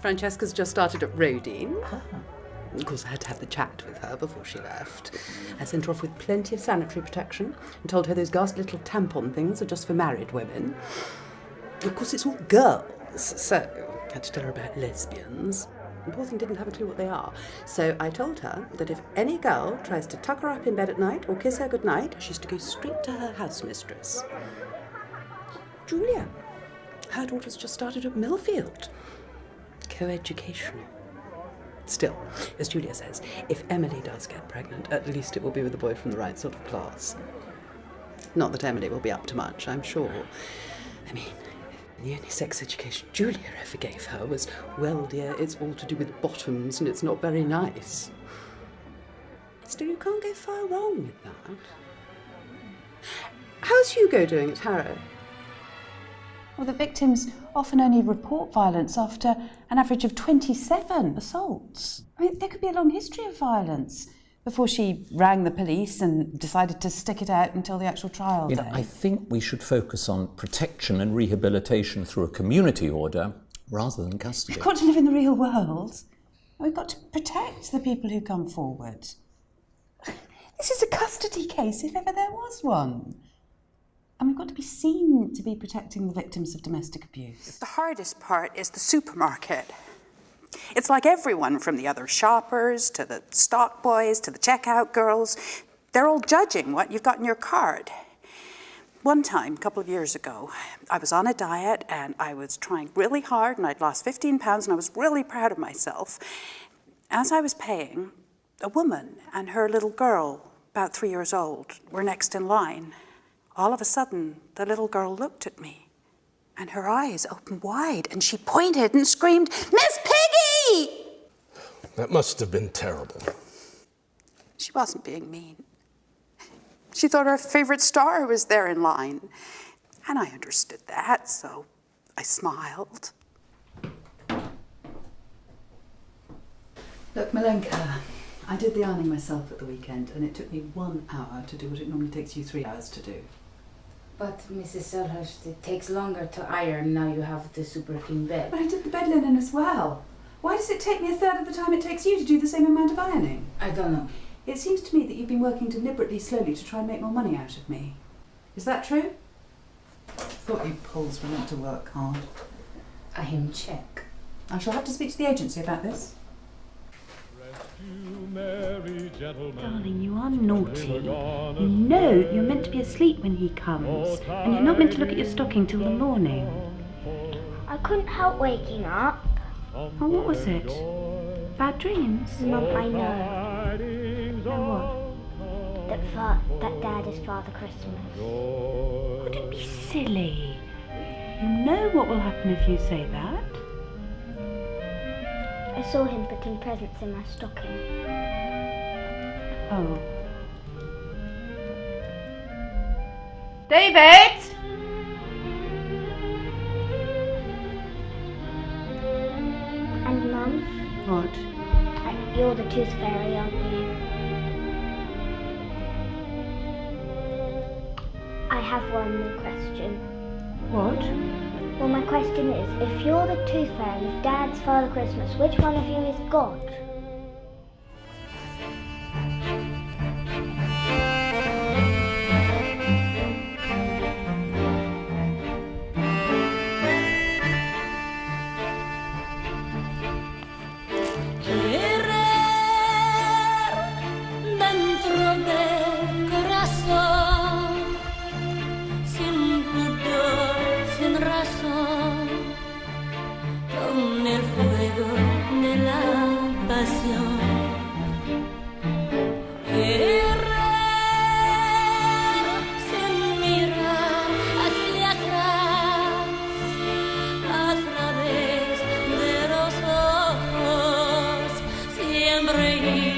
Francesca's just started at Rodine. Of course, I had to have the chat with her before she left. I sent her off with plenty of sanitary protection and told her those ghastly little tampon things are just for married women. Of course, it's all girls, so I had to tell her about lesbians. The poor thing didn't have a clue what they are. So I told her that if any girl tries to tuck her up in bed at night or kiss her goodnight, she's to go straight to her housemistress. Julia, her daughter's just started at Millfield. Co-educational. Still, as Julia says, if Emily does get pregnant, at least it will be with a boy from the right sort of class. Not that Emily will be up to much, I'm sure. I mean, the only sex education Julia ever gave her was, well, dear, it's all to do with bottoms and it's not very nice. Still, you can't go far wrong with that. How's Hugo doing at Harrow? Well, the victims often only report violence after an average of 27 assaults. I mean, there could be a long history of violence before she rang the police and decided to stick it out until the actual trial day. I think we should focus on protection and rehabilitation through a community order rather than custody. We've got to live in the real world. We've got to protect the people who come forward. This is a custody case, if ever there was one. And we've got to be seen to be protecting the victims of domestic abuse. The hardest part is the supermarket. It's like everyone from the other shoppers to the stock boys to the checkout girls, they're all judging what you've got in your card. One time, a couple of years ago, I was on a diet and I was trying really hard and I'd lost 15 pounds and I was really proud of myself. As I was paying, a woman and her little girl, about 3 years old, were next in line. All of a sudden, the little girl looked at me and her eyes opened wide and she pointed and screamed, "Miss Piggy!" That must have been terrible. She wasn't being mean. She thought her favourite star was there in line. And I understood that, so I smiled. Look, Malenka, I did the ironing myself at the weekend and it took me 1 hour to do what it normally takes you 3 hours to do. But, Mrs. Selhurst, it takes longer to iron now you have the super clean bed. But I did the bed linen as well. Why does it take me a third of the time it takes you to do the same amount of ironing? I don't know. It seems to me that you've been working deliberately slowly to try and make more money out of me. Is that true? I thought you Poles were meant to work hard. I am Czech. I shall have to speak to the agency about this. Darling, you are naughty. You know you're meant to be asleep when he comes, and you're not meant to look at your stocking till the morning. I couldn't help waking up. Oh, what was it? Bad dreams? Mum, I know. Know what? That Dad is Father Christmas. Oh, don't be silly. You know what will happen if you say that. I saw him putting presents in my stocking. Oh. David! And Mum, What? you're the Tooth Fairy, aren't you? I have one more question. What? Well, my question is, if you're the Tooth Fairy, Dad's Father Christmas, which one of you is God? Siempre